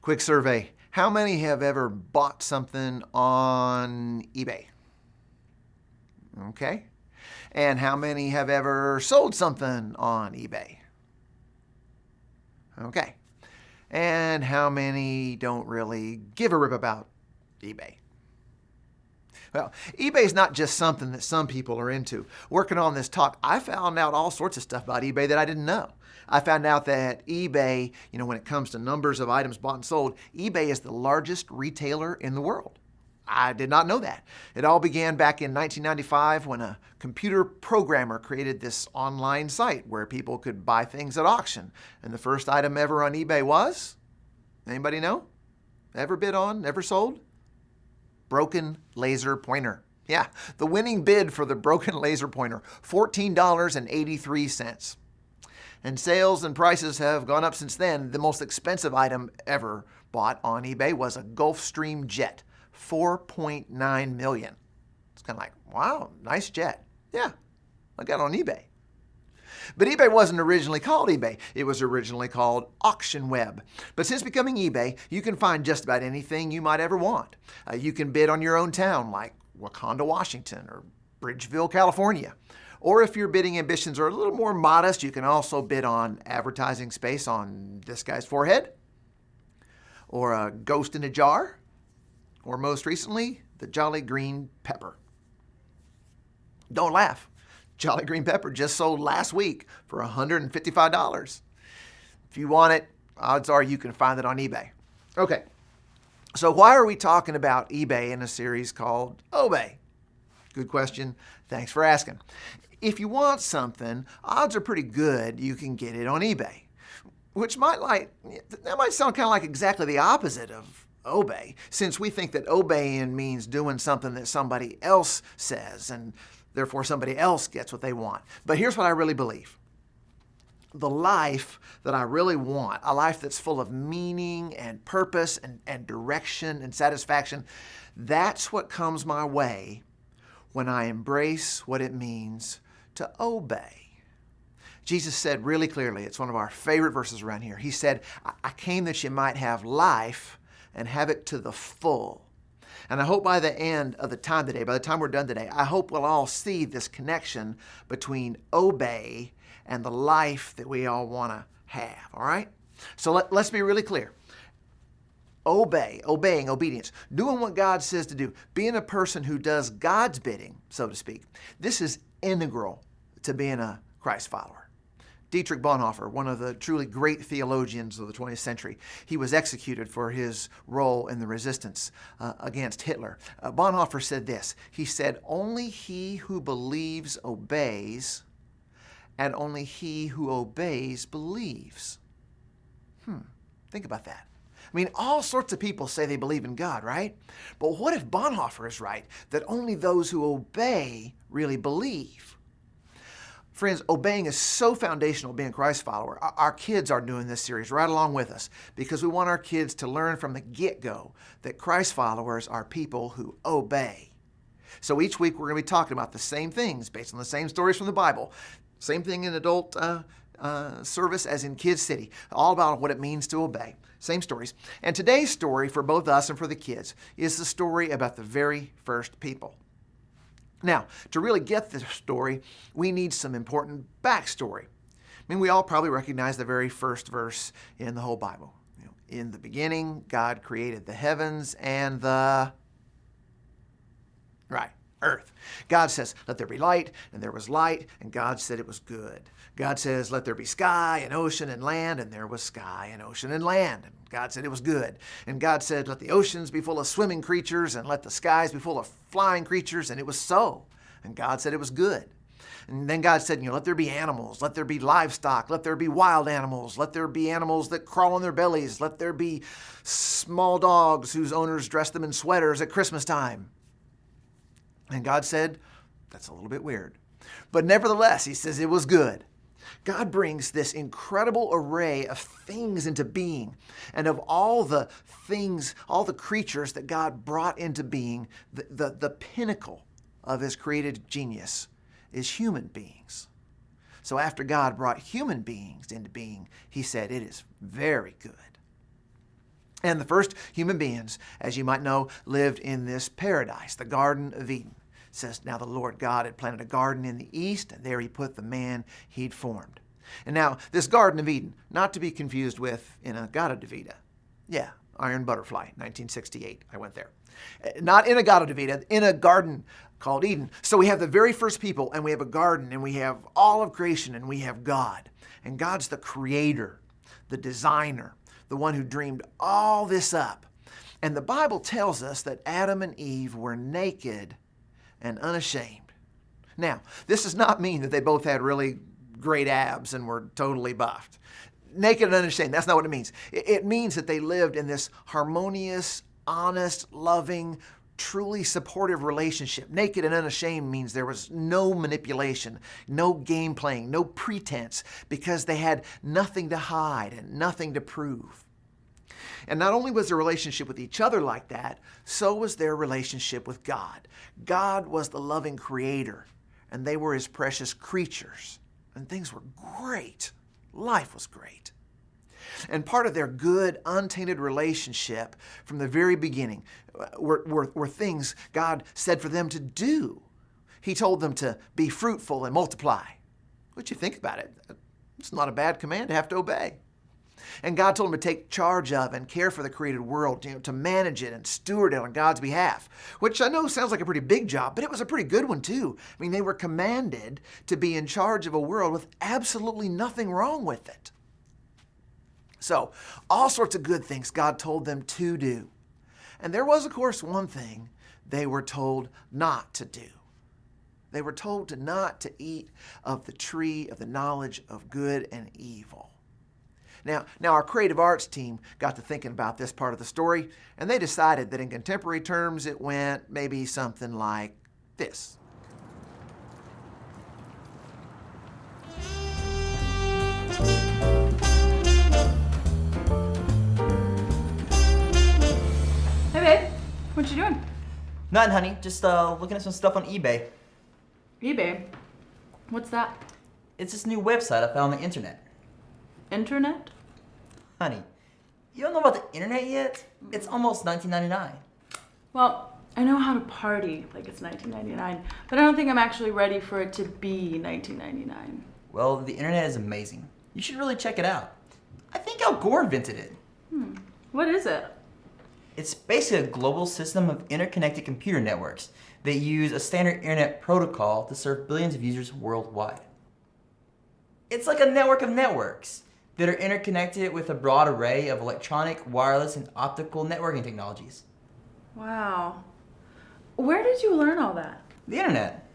Quick survey. How many have ever bought something on eBay? Okay. And how many have ever sold something on eBay? Okay. And how many don't really give a rip about eBay? Well, eBay is not just something that some people are into. Working on this talk, I found out all sorts of stuff about eBay that I didn't know. I found out that eBay, when it comes to numbers of items bought and sold, eBay is the largest retailer in the world. I did not know that. It all began back in 1995 when a computer programmer created this online site where people could buy things at auction. And the first item ever on eBay was? Anybody know? Ever bid on? Ever sold? Broken laser pointer. Yeah, the winning bid for the broken laser pointer, $14.83. And sales and prices have gone up since then. The most expensive item ever bought on eBay was a Gulfstream jet, $4.9 million. It's kind of like, wow, nice jet. Yeah, I got it on eBay. But eBay wasn't originally called eBay. It was originally called Auction Web. But since becoming eBay, you can find just about anything you might ever want. You can bid on your own town, like Wakanda, Washington, or Bridgeville, California. Or if your bidding ambitions are a little more modest, you can also bid on advertising space on this guy's forehead, or a ghost in a jar, or most recently, the Jolly Green Pepper. Don't laugh. Jolly Green Pepper just sold last week for $155. If you want it, odds are you can find it on eBay. Okay, so why are we talking about eBay in a series called Obey? Good question. Thanks for asking. If you want something, odds are pretty good you can get it on eBay, which might sound kind of like exactly the opposite of obey, since we think that obeying means doing something that somebody else says, and therefore somebody else gets what they want. But here's what I really believe. The life that I really want, a life that's full of meaning and purpose and direction and satisfaction, that's what comes my way when I embrace what it means to obey. Jesus said really clearly, it's one of our favorite verses around here. He said, I came that you might have life and have it to the full. And I hope by the end of the time today, by the time we're done today, I hope we'll all see this connection between obey and the life that we all want to have, all right? So let's be really clear. Obeying, obedience, doing what God says to do, being a person who does God's bidding, so to speak, this is integral to being a Christ follower. Dietrich Bonhoeffer, one of the truly great theologians of the 20th century, he was executed for his role in the resistance against Hitler. Bonhoeffer said this. He said, "Only he who believes obeys, and only he who obeys believes." Think about that. I mean, all sorts of people say they believe in God, right? But what if Bonhoeffer is right, that only those who obey really believe? Friends, obeying is so foundational being a Christ follower. Our kids are doing this series right along with us because we want our kids to learn from the get-go that Christ followers are people who obey. So each week we're going to be talking about the same things based on the same stories from the Bible. Same thing in adult service as in Kids City. All about what it means to obey. Same stories. And today's story for both us and for the kids is the story about the very first people. Now, to really get this story, we need some important backstory. I mean, we all probably recognize the very first verse in the whole Bible. In the beginning, God created the heavens and the earth. God says, let there be light, and there was light, and God said it was good. God says, let there be sky and ocean and land, and there was sky and ocean and land. And God said it was good. And God said, let the oceans be full of swimming creatures, and let the skies be full of flying creatures, and it was so. And God said it was good. And then God said, let there be animals, let there be livestock, let there be wild animals, let there be animals that crawl on their bellies, let there be small dogs whose owners dress them in sweaters at Christmas time. And God said, that's a little bit weird. But nevertheless, he says it was good. God brings this incredible array of things into being. And of all the things, all the creatures that God brought into being, the pinnacle of his created genius is human beings. So after God brought human beings into being, he said, it is very good. And the first human beings, as you might know, lived in this paradise, the Garden of Eden. It says, now the Lord God had planted a garden in the east, and there he put the man he'd formed. And now, this Garden of Eden, not to be confused with In-A-Gadda Da Vida. Yeah, Iron Butterfly, 1968. I went there. Not In-A-Gadda Da Vida, in a garden called Eden. So we have the very first people, and we have a garden, and we have all of creation, and we have God. And God's the creator, the designer, the one who dreamed all this up. And the Bible tells us that Adam and Eve were naked and unashamed. Now, this does not mean that they both had really great abs and were totally buffed. Naked and unashamed, that's not what it means. It means that they lived in this harmonious, honest, loving, truly supportive relationship. Naked and unashamed means there was no manipulation, no game playing, no pretense, because they had nothing to hide and nothing to prove. And not only was their relationship with each other like that, so was their relationship with God. God was the loving creator, and they were his precious creatures. And things were great. Life was great. And part of their good, untainted relationship from the very beginning were things God said for them to do. He told them to be fruitful and multiply. What you think about it? It's not a bad command to have to obey. And God told them to take charge of and care for the created world, to manage it and steward it on God's behalf, which I know sounds like a pretty big job, but it was a pretty good one too. I mean, they were commanded to be in charge of a world with absolutely nothing wrong with it. So, all sorts of good things God told them to do. And there was, of course, one thing they were told not to do. They were told not to eat of the tree of the knowledge of good and evil. Now our creative arts team got to thinking about this part of the story, and they decided that in contemporary terms it went maybe something like this. Hey babe, what you doing? Nothing, honey. Just looking at some stuff on eBay. eBay? What's that? It's this new website I found on the internet. Internet? Honey, you don't know about the internet yet? It's almost 1999. Well, I know how to party like it's 1999, but I don't think I'm actually ready for it to be 1999. Well, the internet is amazing. You should really check it out. I think Al Gore invented it. What is it? It's basically a global system of interconnected computer networks that use a standard internet protocol to serve billions of users worldwide. It's like a network of networks that are interconnected with a broad array of electronic, wireless, and optical networking technologies. Wow. Where did you learn all that? The internet.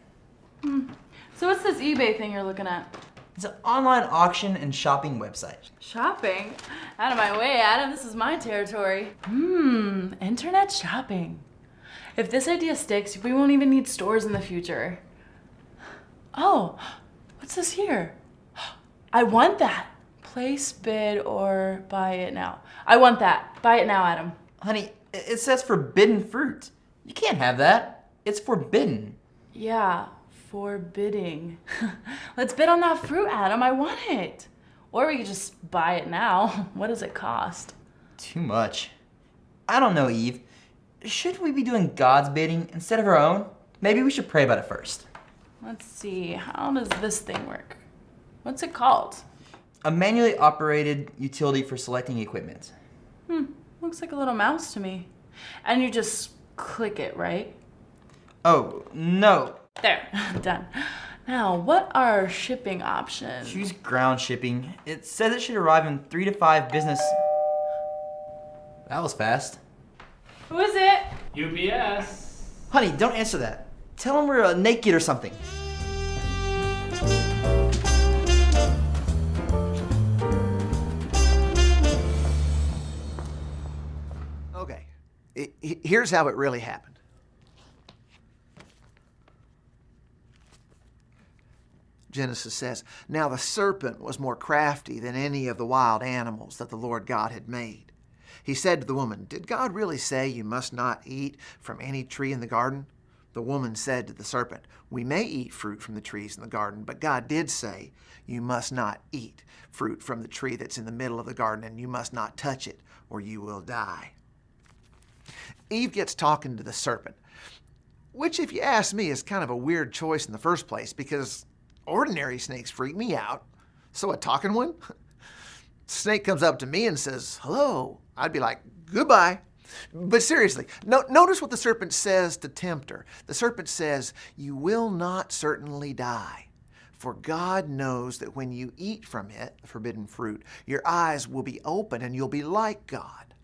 So what's this eBay thing you're looking at? It's an online auction and shopping website. Shopping? Out of my way, Adam. This is my territory. Internet shopping. If this idea sticks, we won't even need stores in the future. Oh, what's this here? I want that. Place, bid, or buy it now. I want that. Buy it now, Adam. Honey, it says forbidden fruit. You can't have that. It's forbidden. Yeah, forbidding. Let's bid on that fruit, Adam. I want it. Or we could just buy it now. What does it cost? Too much. I don't know, Eve. Should we be doing God's bidding instead of our own? Maybe we should pray about it first. Let's see. How does this thing work? What's it called? A manually operated utility for selecting equipment. Looks like a little mouse to me. And you just click it, right? Oh, no. There, done. Now, what are shipping options? Choose ground shipping. It says it should arrive in 3 to 5 business... That was fast. Who is it? UPS. Honey, don't answer that. Tell them we're naked or something. Okay, here's how it really happened. Genesis says, "Now the serpent was more crafty than any of the wild animals that the Lord God had made. He said to the woman, 'Did God really say you must not eat from any tree in the garden?' The woman said to the serpent, "We may eat fruit from the trees in the garden, but God did say, you must not eat fruit from the tree that's in the middle of the garden, and you must not touch it, or you will die." Eve gets talking to the serpent, which, if you ask me, is kind of a weird choice in the first place, because ordinary snakes freak me out. So a talking one? Snake comes up to me and says, "Hello." I'd be like, "Goodbye." But seriously, notice what the serpent says to tempt her. The serpent says, "You will not certainly die. For God knows that when you eat from it, the forbidden fruit, your eyes will be open and you'll be like God."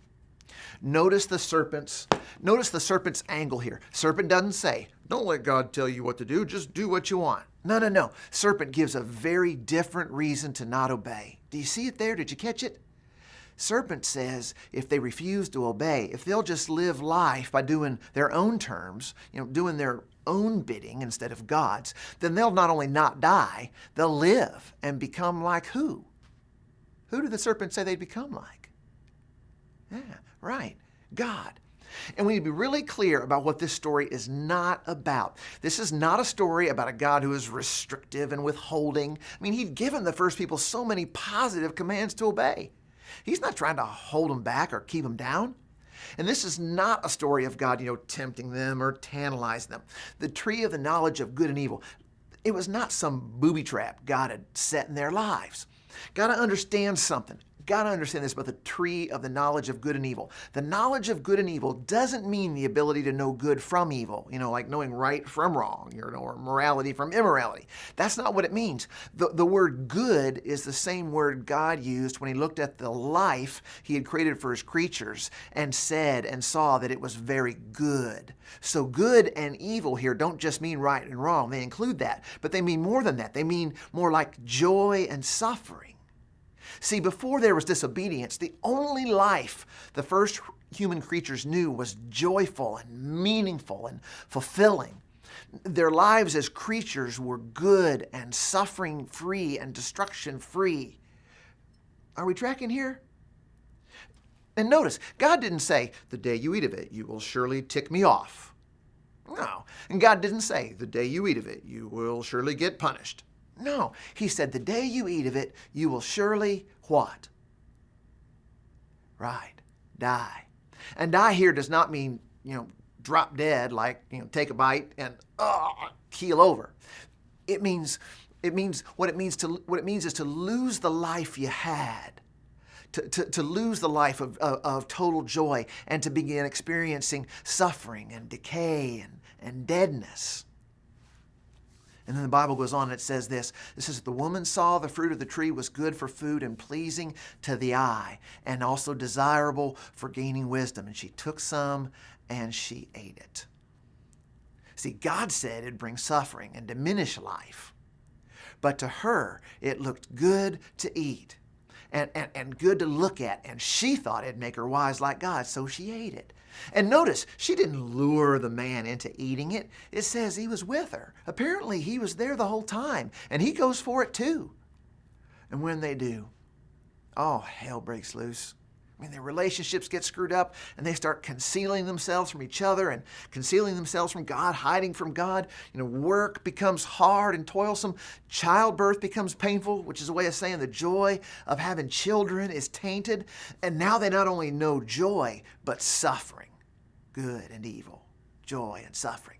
Notice the serpent's angle here. Serpent doesn't say, "Don't let God tell you what to do, just do what you want." No. Serpent gives a very different reason to not obey. Do you see it there? Did you catch it? Serpent says if they refuse to obey, if they'll just live life by doing their own terms, doing their own bidding instead of God's, then they'll not only not die, they'll live and become like who? Who did the serpent say they'd become like? Yeah, right, God. And we need to be really clear about what this story is not about. This is not a story about a God who is restrictive and withholding. I mean, he'd given the first people so many positive commands to obey. He's not trying to hold them back or keep them down. And this is not a story of God, tempting them or tantalizing them. The tree of the knowledge of good and evil, it was not some booby trap God had set in their lives. Got to understand something. Got to understand this about the tree of the knowledge of good and evil. The knowledge of good and evil doesn't mean the ability to know good from evil, like knowing right from wrong, or morality from immorality. That's not what it means. The word good is the same word God used when he looked at the life he had created for his creatures and said and saw that it was very good. So good and evil here don't just mean right and wrong. They include that, but they mean more than that. They mean more like joy and suffering. See, before there was disobedience, the only life the first human creatures knew was joyful and meaningful and fulfilling. Their lives as creatures were good and suffering-free and destruction-free. Are we tracking here? And notice, God didn't say, "The day you eat of it, you will surely tick me off." No. And God didn't say, "The day you eat of it, you will surely get punished." No, he said, "The day you eat of it, you will surely" what? Right, die. And die here does not mean, drop dead, like, take a bite and keel over. It means what it means is to lose the life you had. To lose the life of total joy and to begin experiencing suffering and decay and deadness. And then the Bible goes on and it says this. It says, "The woman saw the fruit of the tree was good for food and pleasing to the eye, and also desirable for gaining wisdom. And she took some and she ate it." See, God said it'd bring suffering and diminish life. But to her, it looked good to eat and good to look at. And she thought it'd make her wise like God, so she ate it. And notice, she didn't lure the man into eating it. It says he was with her. Apparently, he was there the whole time, and he goes for it too. And when they do, hell breaks loose. I mean, their relationships get screwed up, and they start concealing themselves from each other and concealing themselves from God, hiding from God. Work becomes hard and toilsome. Childbirth becomes painful, which is a way of saying the joy of having children is tainted. And now they not only know joy, but suffering. Good and evil, joy and suffering.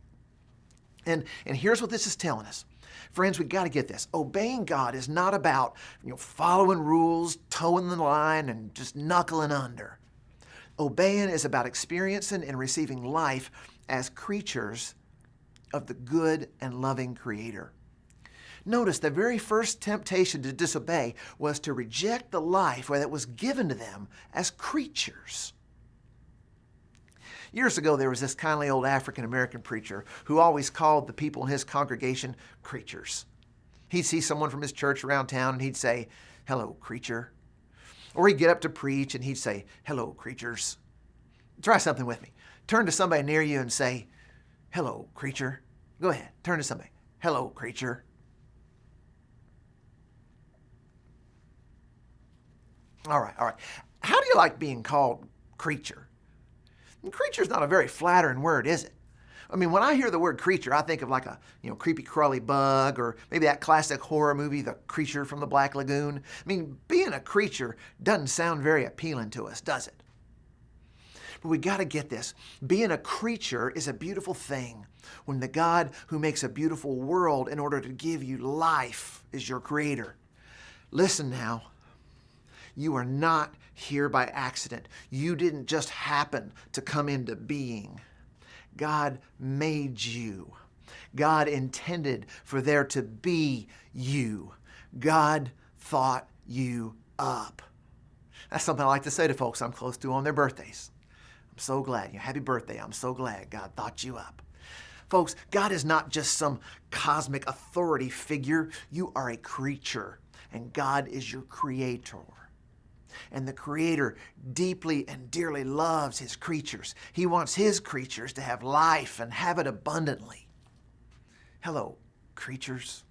And here's what this is telling us. Friends, we've got to get this. Obeying God is not about following rules, towing the line, and just knuckling under. Obeying is about experiencing and receiving life as creatures of the good and loving Creator. Notice the very first temptation to disobey was to reject the life that was given to them as creatures. Years ago, there was this kindly old African-American preacher who always called the people in his congregation creatures. He'd see someone from his church around town and he'd say, "Hello, creature." Or he'd get up to preach and he'd say, "Hello, creatures." Try something with me. Turn to somebody near you and say, "Hello, creature." Go ahead. Turn to somebody. "Hello, creature." All right. How do you like being called creature? And creature's not a very flattering word, is it? I mean, when I hear the word creature, I think of like a, creepy crawly bug, or maybe that classic horror movie, The Creature from the Black Lagoon. I mean, being a creature doesn't sound very appealing to us, does it? But we got to get this. Being a creature is a beautiful thing when the God who makes a beautiful world in order to give you life is your creator. Listen now. You are not here by accident. You didn't just happen to come into being. God made you. God intended for there to be you. God thought you up. That's something I like to say to folks I'm close to on their birthdays. I'm so glad. Happy birthday. I'm so glad God thought you up. Folks, God is not just some cosmic authority figure. You are a creature, and God is your creator. And the Creator deeply and dearly loves His creatures. He wants His creatures to have life and have it abundantly. Hello, creatures.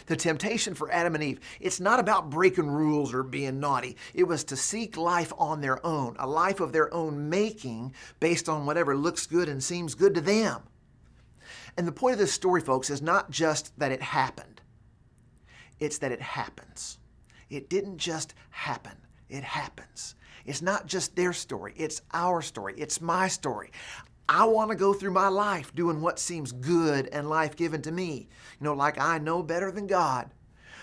The temptation for Adam and Eve, it's not about breaking rules or being naughty. It was to seek life on their own, a life of their own making based on whatever looks good and seems good to them. And the point of this story, folks, is not just that it happened. It's that it happens. It didn't just happen. It happens. It's not just their story. It's our story. It's my story. I want to go through my life doing what seems good and life-giving to me. Like I know better than God.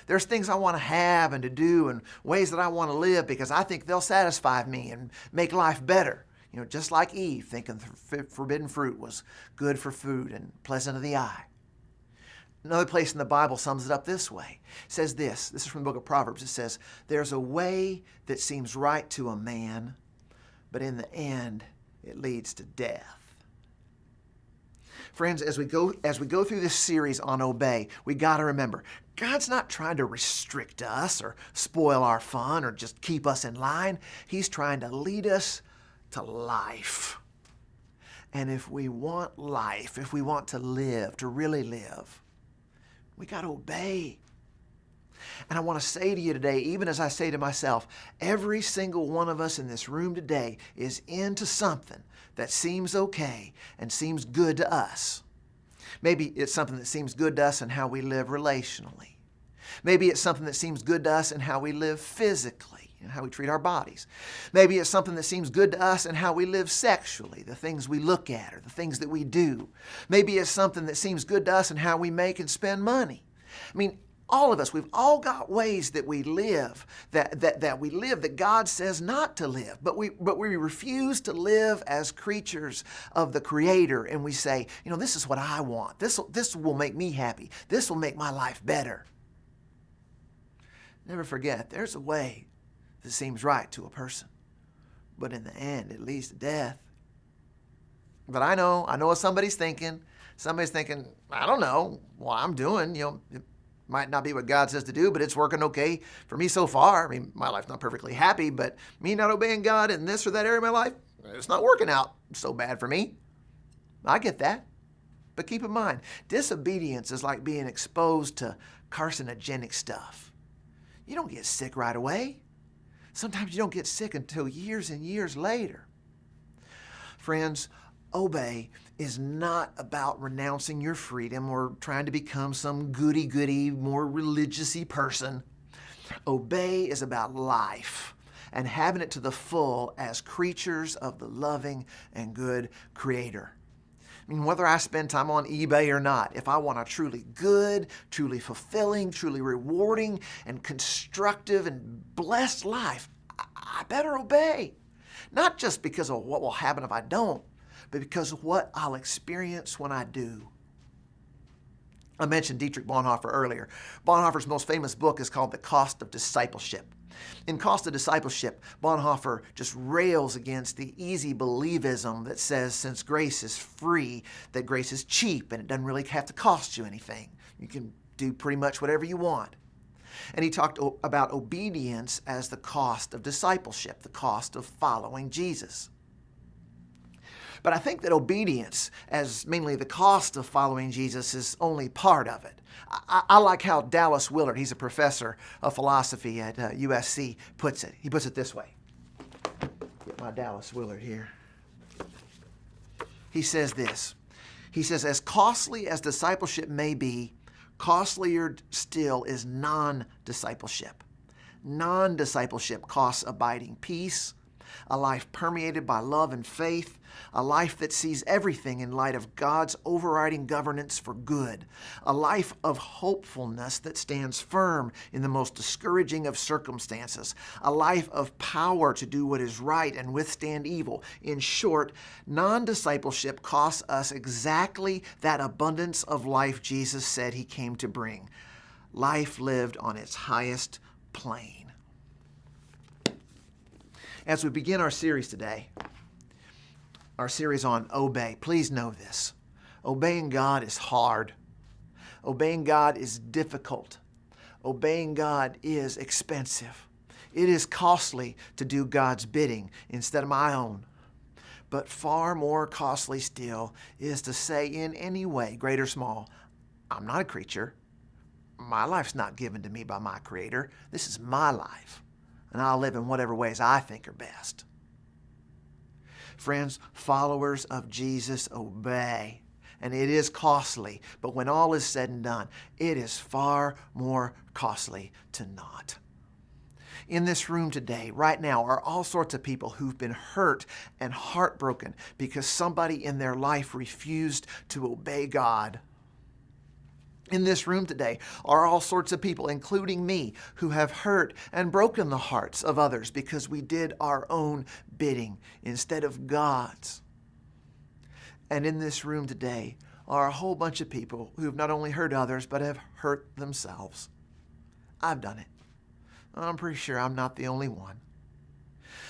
There's things I want to have and to do and ways that I want to live because I think they'll satisfy me and make life better. Just like Eve, thinking the forbidden fruit was good for food and pleasant to the eye. Another place in the Bible sums it up this way. It says this is from the book of Proverbs. It says, there's a way that seems right to a man, but in the end, it leads to death. Friends, as we go through this series on Obey, we got to remember, God's not trying to restrict us or spoil our fun or just keep us in line. He's trying to lead us to life. And if we want life, if we want to live, to really live, we got to obey. And I want to say to you today, even as I say to myself, every single one of us in this room today is into something that seems okay and seems good to us. Maybe it's something that seems good to us in how we live relationally. Maybe it's something that seems good to us in how we live physically, how we treat our bodies. Maybe it's something that seems good to us in how we live sexually, the things we look at or the things that we do. Maybe it's something that seems good to us in how we make and spend money. I mean, all of us, we've all got ways that we live, that God says not to live. But we refuse to live as creatures of the Creator, and we say, this is what I want. This will make me happy. This will make my life better. Never forget, there's a way that seems right to a person, but in the end, it leads to death. But I know what somebody's thinking. Somebody's thinking, I don't know what I'm doing. It might not be what God says to do, but it's working okay for me so far. I mean, my life's not perfectly happy, but me not obeying God in this or that area of my life, it's not working out so bad for me. I get that. But keep in mind, disobedience is like being exposed to carcinogenic stuff. You don't get sick right away. Sometimes you don't get sick until years and years later. Friends, obey is not about renouncing your freedom or trying to become some goody-goody, more religious-y person. Obey is about life and having it to the full as creatures of the loving and good Creator. I mean, whether I spend time on eBay or not, if I want a truly good, truly fulfilling, truly rewarding, and constructive and blessed life, I better obey. Not just because of what will happen if I don't, but because of what I'll experience when I do. I mentioned Dietrich Bonhoeffer earlier. Bonhoeffer's most famous book is called The Cost of Discipleship. In Cost of Discipleship, Bonhoeffer just rails against the easy believism that says since grace is free, that grace is cheap and it doesn't really have to cost you anything. You can do pretty much whatever you want. And he talked about obedience as the cost of discipleship, the cost of following Jesus. But I think that obedience, as mainly the cost of following Jesus, is only part of it. I like how Dallas Willard, he's a professor of philosophy at USC, puts it. He puts it this way. Get my Dallas Willard here. he says this. He says, as costly as discipleship may be, costlier still is non-discipleship. Non-discipleship costs abiding peace, a life permeated by love and faith, a life that sees everything in light of God's overriding governance for good, a life of hopefulness that stands firm in the most discouraging of circumstances, a life of power to do what is right and withstand evil. In short, non-discipleship costs us exactly that abundance of life Jesus said he came to bring, life lived on its highest plane. As we begin our series today, our series on obey, please know this. Obeying God is hard. Obeying God is difficult. Obeying God is expensive. It is costly to do God's bidding instead of my own. But far more costly still is to say in any way, great or small, I'm not a creature. My life's not given to me by my Creator. This is my life, and I'll live in whatever ways I think are best. Friends, followers of Jesus obey, and it is costly, but when all is said and done, it is far more costly to not. In this room today, right now, are all sorts of people who've been hurt and heartbroken because somebody in their life refused to obey God. In this room today are all sorts of people, including me, who have hurt and broken the hearts of others because we did our own bidding instead of God's. And in this room today are a whole bunch of people who have not only hurt others, but have hurt themselves. I've done it. I'm pretty sure I'm not the only one.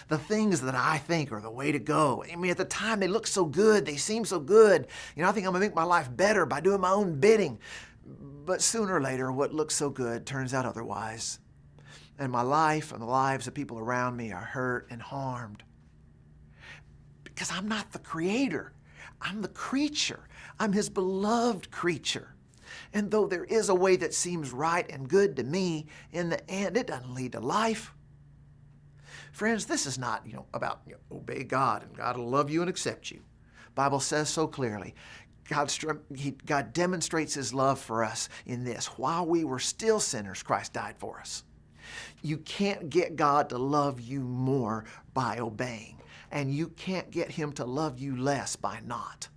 The things that I think are the way to go. I mean, at the time they look so good, they seem so good. I think I'm gonna make my life better by doing my own bidding. But sooner or later, what looks so good turns out otherwise. And my life and the lives of people around me are hurt and harmed. Because I'm not the Creator. I'm the creature. I'm His beloved creature. And though there is a way that seems right and good to me, in the end, it doesn't lead to life. Friends, this is not, about obey God and God will love you and accept you. The Bible says so clearly. God demonstrates His love for us in this. While we were still sinners, Christ died for us. You can't get God to love you more by obeying, and you can't get Him to love you less by not.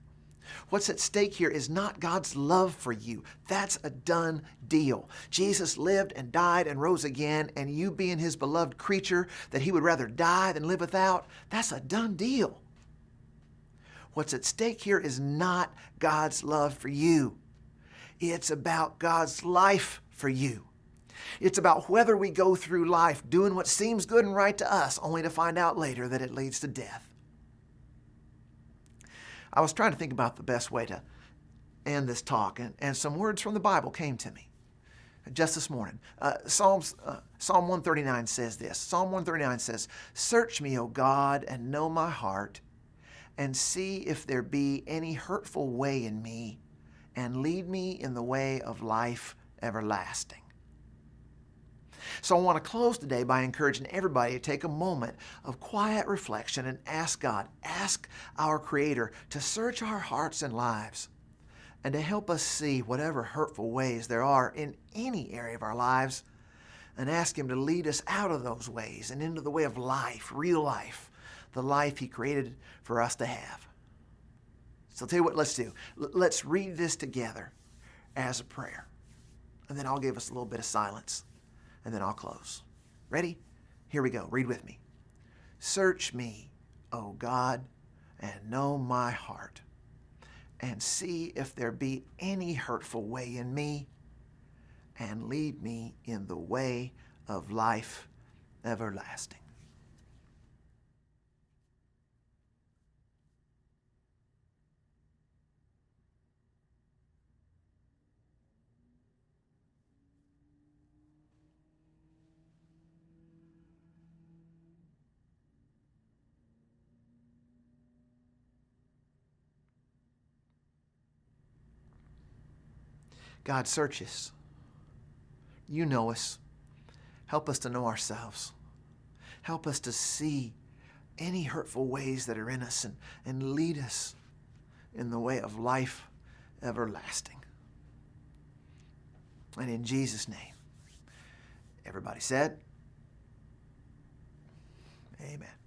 What's at stake here is not God's love for you. That's a done deal. Jesus lived and died and rose again, and you being His beloved creature that He would rather die than live without, that's a done deal. What's at stake here is not God's love for you. It's about God's life for you. It's about whether we go through life doing what seems good and right to us, only to find out later that it leads to death. I was trying to think about the best way to end this talk, and some words from the Bible came to me just this morning. Psalm 139 says this. Psalm 139 says, "Search me, O God, and know my heart, and see if there be any hurtful way in me, and lead me in the way of life everlasting." So I want to close today by encouraging everybody to take a moment of quiet reflection and ask God, ask our Creator to search our hearts and lives and to help us see whatever hurtful ways there are in any area of our lives, and ask Him to lead us out of those ways and into the way of life, real life, the life He created for us to have. So I'll tell you what, let's do. Let's read this together as a prayer, and then I'll give us a little bit of silence, and then I'll close. Ready? Here we go. Read with me. "Search me, O God, and know my heart, and see if there be any hurtful way in me, and lead me in the way of life everlasting." God, search us. You know us. Help us to know ourselves. Help us to see any hurtful ways that are in us and lead us in the way of life everlasting. And in Jesus' name, everybody said, amen.